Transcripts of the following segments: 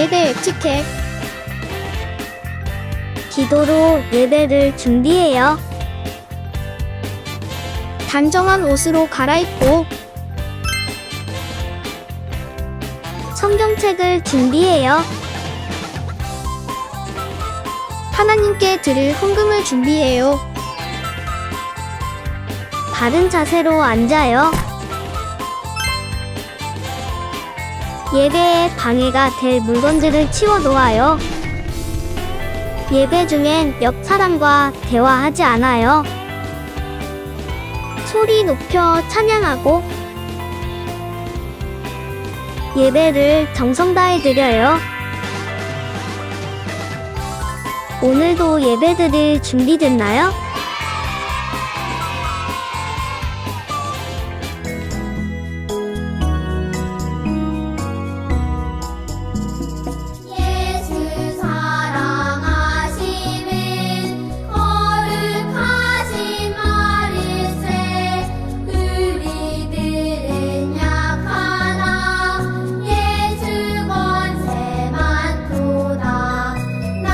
예배 에티켓. 기도로 예배를 준비해요. 단정한 옷으로 갈아입고 성경책을 준비해요. 하나님께 드릴 헌금을 준비해요. 바른 자세로 앉아요. 예배에 방해가 될 물건들을 치워 놓아요. 예배 중엔 옆 사람과 대화하지 않아요. 소리 높여 찬양하고 예배를 정성 다해 드려요. 오늘도 예배 드릴 준비됐나요? 예수 사랑하심은 거룩하신 말일세. 우리들은 약하나 예수 권세 많도다. 날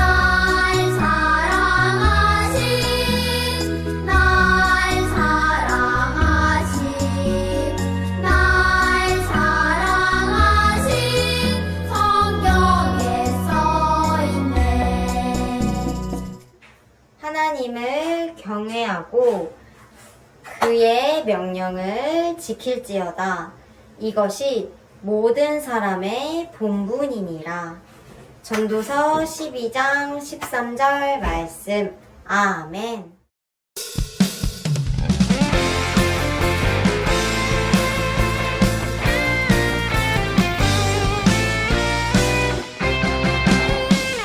사랑하신 성경에 써있네. 하나님을 경외하고 그의 명령을 지킬지어다. 이것이 모든 사람의 본분이니라. 전도서 12장 13절 말씀. 아멘.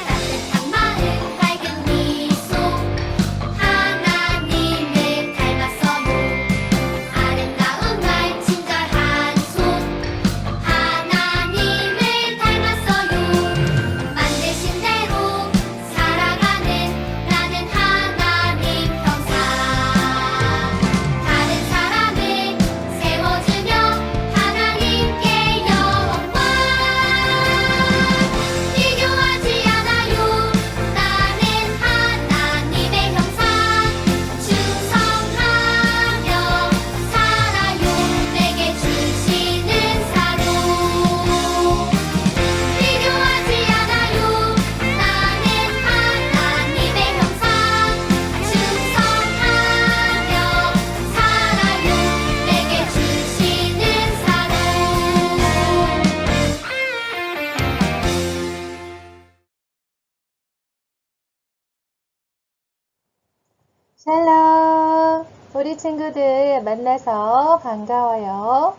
따뜻한 마음 밝은 미소 하나님을 닮았어도 아름다운 말 친절한 손 하나님을 닮았어요. 만드신 대로 살아가는 나는 하나님 형상. 다른 사람을 세워주며 하나님께 영광. 비교하지 않아요. 나는 하나님의 형상. 충성하며 살아요. 내게 주시는 사로. 비교하지 않아요. 나는 하나님의 형상. 충성하며 살아요. 내게 주시는 사로. 샬롬! 우리 친구들 만나서 반가워요.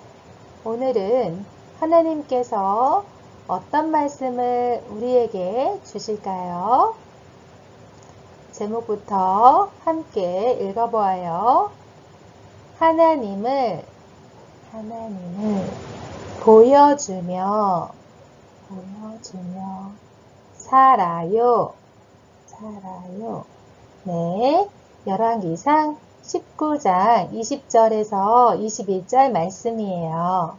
오늘은 하나님께서 어떤 말씀을 우리에게 주실까요? 제목부터 함께 읽어보아요. 하나님을 보여주며 살아요. 네, 열왕기상 19장 20절에서 21절 말씀이에요.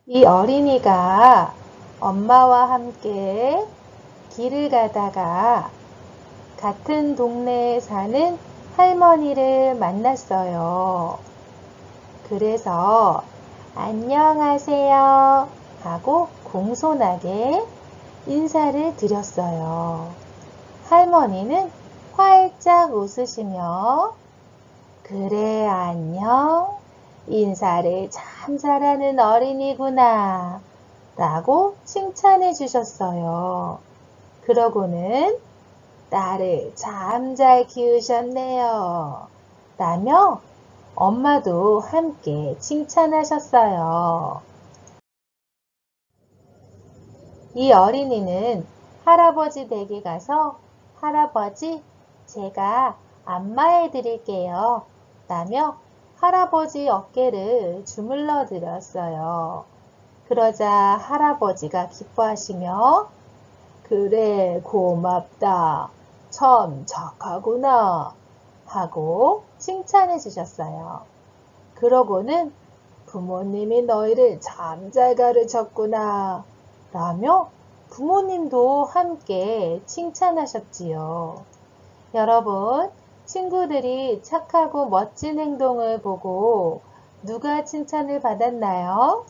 이 어린이가 엄마와 함께 길을 가다가 같은 동네에 사는 할머니를 만났어요. 그래서 안녕하세요 하고 공손하게 인사를 드렸어요. 할머니는 활짝 웃으시며 그래 안녕, 인사를 참 잘하는 어린이구나 라고 칭찬해 주셨어요. 그러고는 딸을 참 잘 키우셨네요 라며 엄마도 함께 칭찬하셨어요. 이 어린이는 할아버지 댁에 가서 할아버지, 제가 안마해 드릴게요 라며 할아버지 어깨를 주물러 드렸어요. 그러자 할아버지가 기뻐하시며 그래 고맙다, 참 착하구나 하고 칭찬해 주셨어요. 그러고는 부모님이 너희를 참 잘 가르쳤구나. 라며 부모님도 함께 칭찬하셨지요. 여러분, 친구들이 착하고 멋진 행동을 보고 누가 칭찬을 받았나요?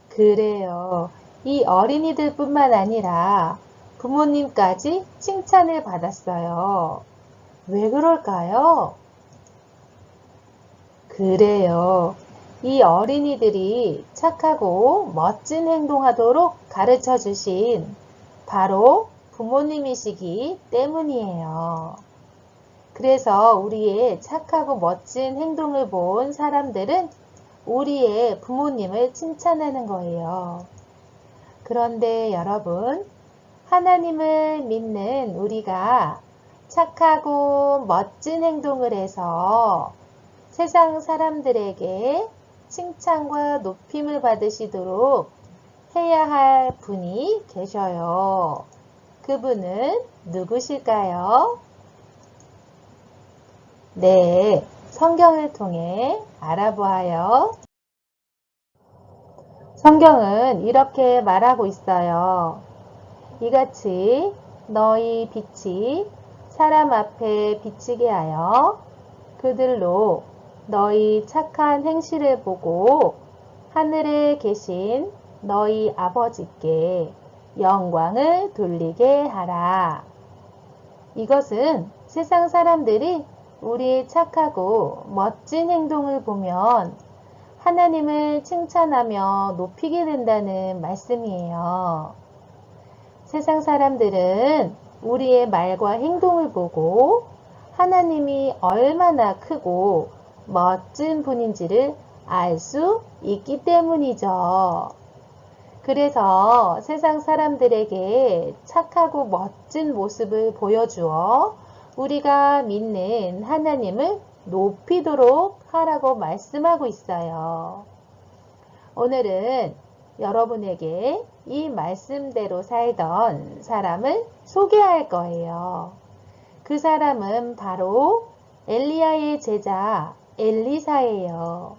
그래요. 이 어린이들뿐만 아니라 부모님까지 칭찬을 받았어요. 왜 그럴까요? 그래요. 이 어린이들이 착하고 멋진 행동하도록 가르쳐 주신 바로 부모님이시기 때문이에요. 그래서 우리의 착하고 멋진 행동을 본 사람들은 우리의 부모님을 칭찬하는 거예요. 그런데 여러분, 하나님을 믿는 우리가 착하고 멋진 행동을 해서 세상 사람들에게 칭찬과 높임을 받으시도록 해야 할 분이 계셔요. 그분은 누구실까요? 네, 성경을 통해 알아보아요. 성경은 이렇게 말하고 있어요. 이같이 너희 빛이 사람 앞에 비치게 하여 그들로 너희 착한 행실을 보고 하늘에 계신 너희 아버지께 영광을 돌리게 하라. 이것은 세상 사람들이 우리의 착하고 멋진 행동을 보면 하나님을 칭찬하며 높이게 된다는 말씀이에요. 세상 사람들은 우리의 말과 행동을 보고 하나님이 얼마나 크고 멋진 분인지를 알 수 있기 때문이죠. 그래서 세상 사람들에게 착하고 멋진 모습을 보여주어 우리가 믿는 하나님을 높이도록 하라고 말씀하고 있어요. 오늘은 여러분에게 이 말씀대로 살던 사람을 소개할 거예요. 그 사람은 바로 엘리야의 제자 엘리사예요.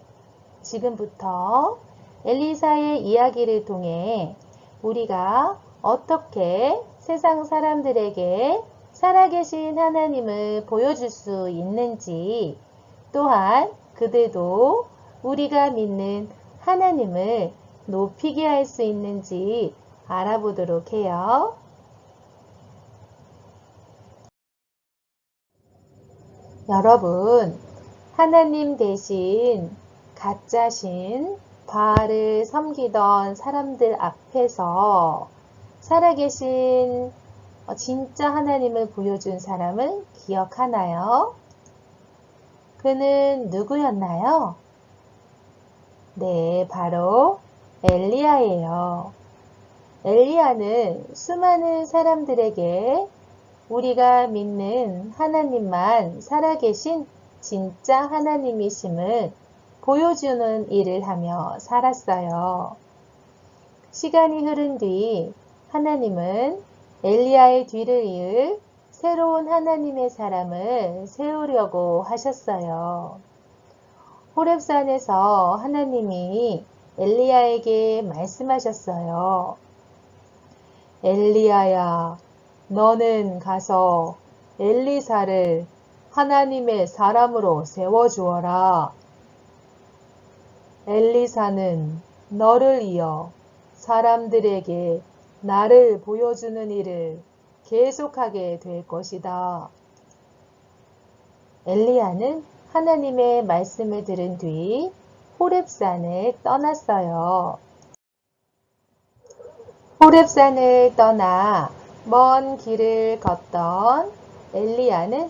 지금부터 엘리사의 이야기를 통해 우리가 어떻게 세상 사람들에게 살아계신 하나님을 보여줄 수 있는지, 또한 그들도 우리가 믿는 하나님을 높이게 할 수 있는지 알아보도록 해요. 여러분, 하나님 대신 가짜신 바알을 섬기던 사람들 앞에서 살아계신 진짜 하나님을 보여준 사람을 기억하나요? 그는 누구였나요? 네, 바로 엘리야예요. 엘리야는 수많은 사람들에게 우리가 믿는 하나님만 살아계신 진짜 하나님이심을 보여주는 일을 하며 살았어요. 시간이 흐른 뒤 하나님은 엘리야의 뒤를 이을 새로운 하나님의 사람을 세우려고 하셨어요. 호렙산에서 하나님이 엘리야에게 말씀하셨어요. 엘리야야, 너는 가서 엘리사를 하나님의 사람으로 세워주어라. 엘리사는 너를 이어 사람들에게 나를 보여주는 일을 계속하게 될 것이다. 엘리야는 하나님의 말씀을 들은 뒤 호렙산을 떠났어요. 호렙산을 떠나 먼 길을 걷던 엘리야는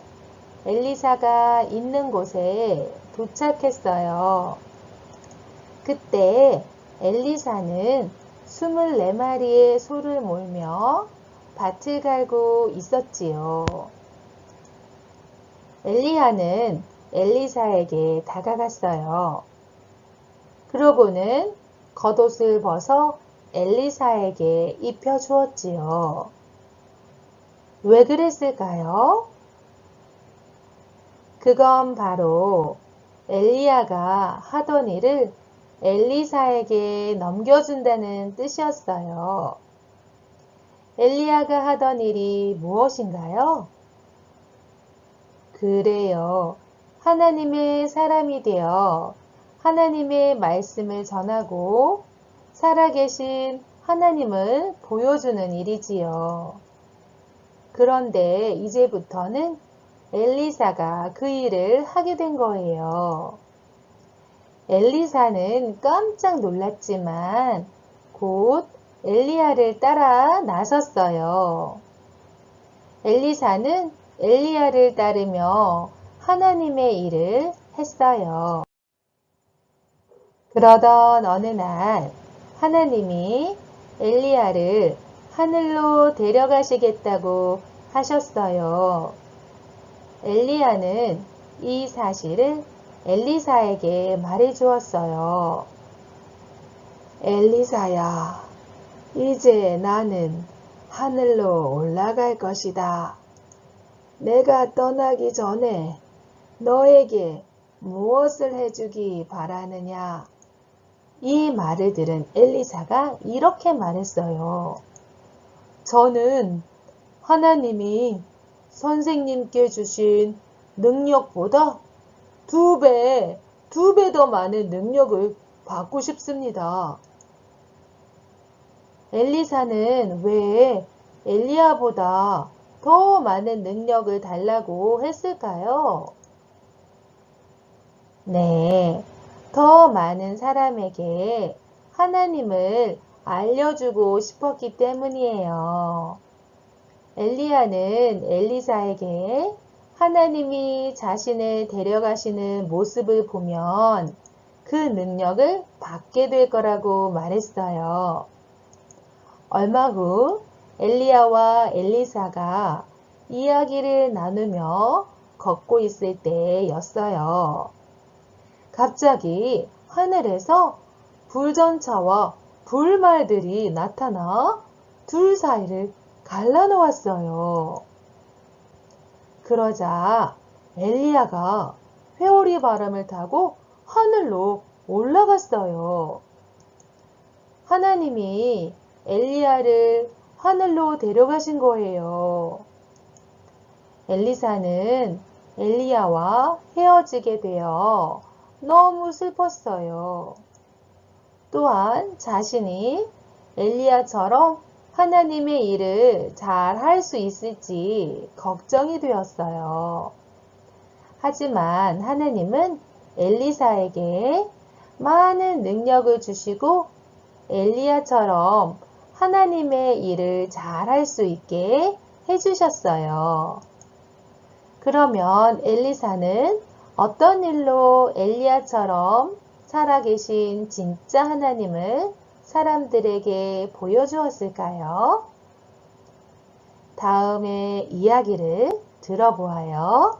엘리사가 있는 곳에 도착했어요. 그때 엘리사는 24마리의 소를 몰며 밭을 갈고 있었지요. 엘리야는 엘리사에게 다가갔어요. 그러고는 겉옷을 벗어 엘리사에게 입혀주었지요. 왜 그랬을까요? 그건 바로 엘리야가 하던 일을 엘리사에게 넘겨준다는 뜻이었어요. 엘리야가 하던 일이 무엇인가요? 그래요. 하나님의 사람이 되어 하나님의 말씀을 전하고 살아계신 하나님을 보여주는 일이지요. 그런데 이제부터는 엘리사가 그 일을 하게 된 거예요. 엘리사는 깜짝 놀랐지만 곧 엘리야를 따라 나섰어요. 엘리사는 엘리야를 따르며 하나님의 일을 했어요. 그러던 어느 날 하나님이 엘리야를 하늘로 데려가시겠다고 하셨어요. 엘리야는 이 사실을 엘리사에게 말해 주었어요. 엘리사야, 이제 나는 하늘로 올라갈 것이다. 내가 떠나기 전에 너에게 무엇을 해주기 바라느냐? 이 말을 들은 엘리사가 이렇게 말했어요. 저는 하나님이 선생님께 주신 능력보다 두 배 더 많은 능력을 받고 싶습니다. 엘리사는 왜 엘리야보다 더 많은 능력을 달라고 했을까요? 네, 더 많은 사람에게 하나님을 알려주고 싶었기 때문이에요. 엘리야는 엘리사에게 하나님이 자신을 데려가시는 모습을 보면 그 능력을 받게 될 거라고 말했어요. 얼마 후 엘리야와 엘리사가 이야기를 나누며 걷고 있을 때였어요. 갑자기 하늘에서 불전차와 불말들이 나타나 둘 사이를 갈라놓았어요. 그러자 엘리야가 회오리 바람을 타고 하늘로 올라갔어요. 하나님이 엘리야를 하늘로 데려가신 거예요. 엘리사는 엘리야와 헤어지게 되어 너무 슬펐어요. 또한 자신이 엘리야처럼 하나님의 일을 잘 할 수 있을지 걱정이 되었어요. 하지만 하나님은 엘리사에게 많은 능력을 주시고 엘리야처럼 하나님의 일을 잘 할 수 있게 해주셨어요. 그러면 엘리사는 어떤 일로 엘리야처럼 살아계신 진짜 하나님을 사람들에게 보여주었을까요? 다음의 이야기를 들어보아요.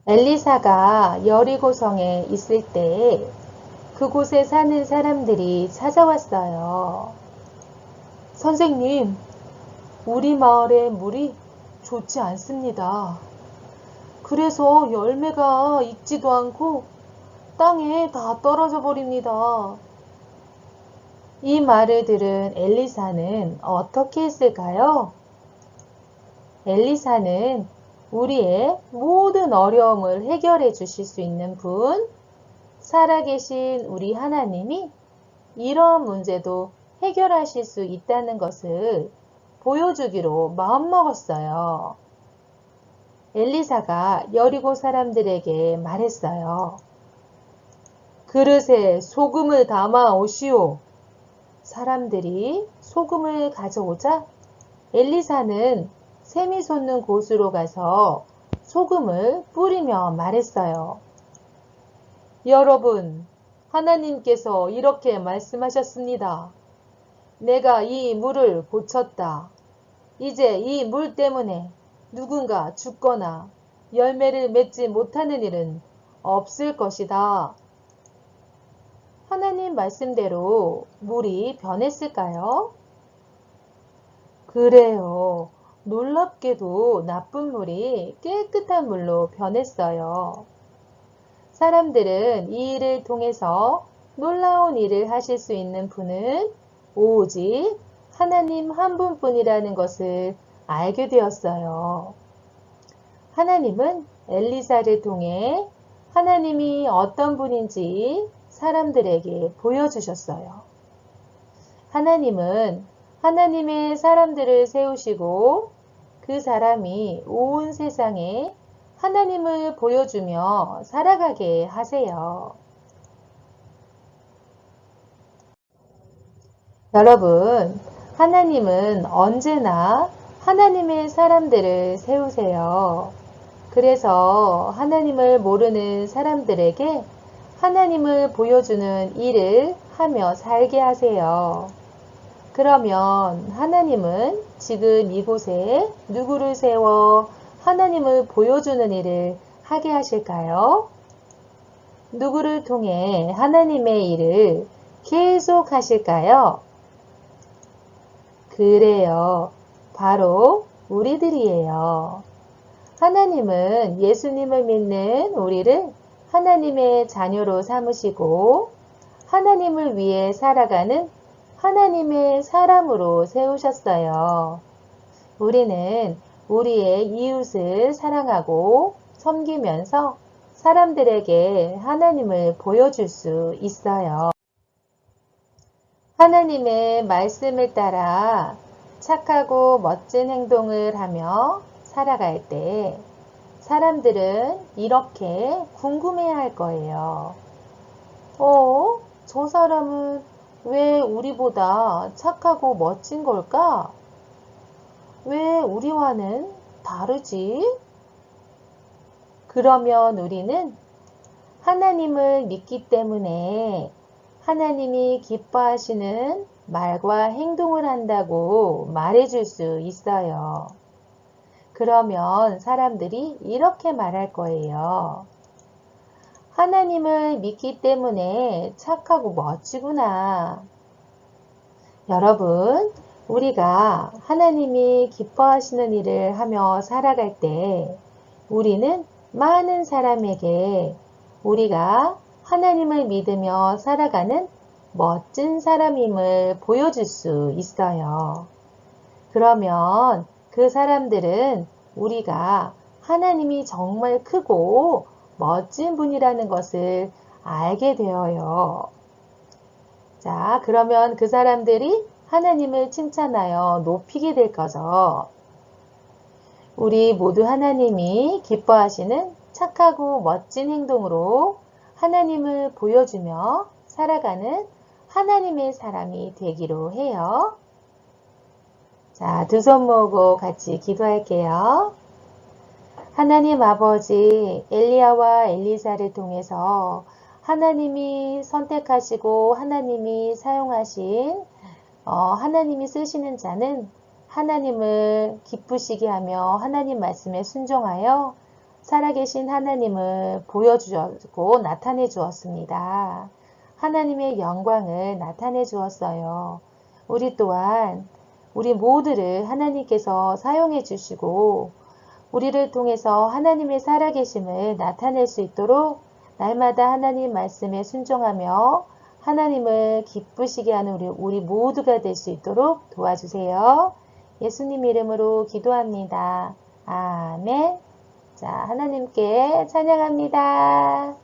엘리사가 여리고성에 있을 때 그곳에 사는 사람들이 찾아왔어요. 선생님, 우리 마을의 물이 좋지 않습니다. 그래서 열매가 익지도 않고 땅에 다 떨어져 버립니다. 이 말을 들은 엘리사는 어떻게 했을까요? 엘리사는 우리의 모든 어려움을 해결해 주실 수 있는 분, 살아계신 우리 하나님이 이러한 문제도 해결하실 수 있다는 것을 보여주기로 마음먹었어요. 엘리사가 여리고 사람들에게 말했어요. 그릇에 소금을 담아 오시오. 사람들이 소금을 가져오자 엘리사는 샘이 솟는 곳으로 가서 소금을 뿌리며 말했어요. 여러분, 하나님께서 이렇게 말씀하셨습니다. 내가 이 물을 고쳤다. 이제 이 물 때문에 누군가 죽거나 열매를 맺지 못하는 일은 없을 것이다. 하나님 말씀대로 물이 변했을까요? 그래요. 놀랍게도 나쁜 물이 깨끗한 물로 변했어요. 사람들은 이 일을 통해서 놀라운 일을 하실 수 있는 분은 오직 하나님 한 분뿐이라는 것을 알게 되었어요. 하나님은 엘리사를 통해 하나님이 어떤 분인지 사람들에게 보여주셨어요. 하나님은 하나님의 사람들을 세우시고 그 사람이 온 세상에 하나님을 보여주며 살아가게 하세요. 여러분, 하나님은 언제나 하나님의 사람들을 세우세요. 그래서 하나님을 모르는 사람들에게 하나님을 보여주는 일을 하며 살게 하세요. 그러면 하나님은 지금 이곳에 누구를 세워 하나님을 보여주는 일을 하게 하실까요? 누구를 통해 하나님의 일을 계속 하실까요? 그래요. 바로 우리들이에요. 하나님은 예수님을 믿는 우리를 하나님의 자녀로 삼으시고 하나님을 위해 살아가는 하나님의 사람으로 세우셨어요. 우리는 우리의 이웃을 사랑하고 섬기면서 사람들에게 하나님을 보여줄 수 있어요. 하나님의 말씀을 따라 착하고 멋진 행동을 하며 살아갈 때 사람들은 이렇게 궁금해야 할 거예요. 저 사람은 왜 우리보다 착하고 멋진 걸까? 왜 우리와는 다르지? 그러면 우리는 하나님을 믿기 때문에 하나님이 기뻐하시는 말과 행동을 한다고 말해줄 수 있어요. 그러면 사람들이 이렇게 말할 거예요. 하나님을 믿기 때문에 착하고 멋지구나. 여러분, 우리가 하나님이 기뻐하시는 일을 하며 살아갈 때 우리는 많은 사람에게 우리가 하나님을 믿으며 살아가는 멋진 사람임을 보여줄 수 있어요. 그러면 그 사람들은 우리가 하나님이 정말 크고 멋진 분이라는 것을 알게 되어요. 자, 그러면 그 사람들이 하나님을 칭찬하여 높이게 될 거죠. 우리 모두 하나님이 기뻐하시는 착하고 멋진 행동으로 하나님을 보여주며 살아가는 하나님의 사람이 되기로 해요. 자, 두 손 모으고 같이 기도할게요. 하나님 아버지, 엘리야와 엘리사를 통해서 하나님이 선택하시고 하나님이 사용하신 하나님이 쓰시는 자는 하나님을 기쁘시게 하며 하나님 말씀에 순종하여 살아계신 하나님을 보여주었고 나타내 주었습니다. 하나님의 영광을 나타내 주었어요. 우리 또한 우리 모두를 하나님께서 사용해 주시고 우리를 통해서 하나님의 살아계심을 나타낼 수 있도록 날마다 하나님 말씀에 순종하며 하나님을 기쁘시게 하는 우리 모두가 될 수 있도록 도와주세요. 예수님 이름으로 기도합니다. 아멘. 자, 하나님께 찬양합니다.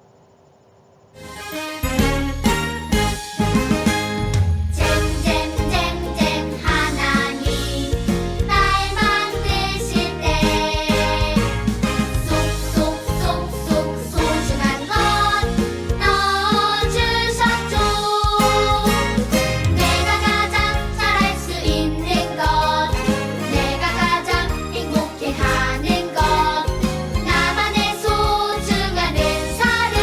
잼잼잼잼 하나님 날 만드실 때 쏙쏙쏙쏙 소중한 것 넣어주셨죠. 내가 가장 잘할 수 있는 것, 내가 가장 행복해하는 것, 나만의 소중한 은사를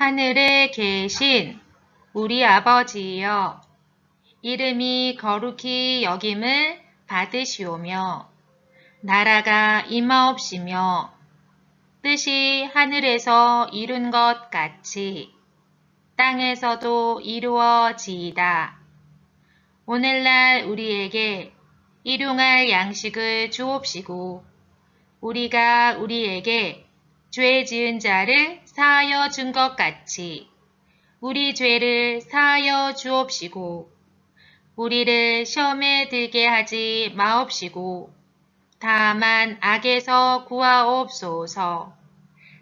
하늘에 계신 우리 아버지여, 이름이 거룩히 여김을 받으시오며, 나라가 임하옵시며, 뜻이 하늘에서 이룬 것 같이 땅에서도 이루어지이다. 오늘날 우리에게 일용할 양식을 주옵시고, 우리가 우리에게 죄 지은 자를 사하여 준 것 같이 우리 죄를 사하여 주옵시고, 우리를 시험에 들게 하지 마옵시고, 다만 악에서 구하옵소서.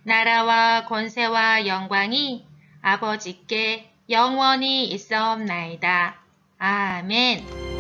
나라와 권세와 영광이 아버지께 영원히 있사옵나이다. 아멘.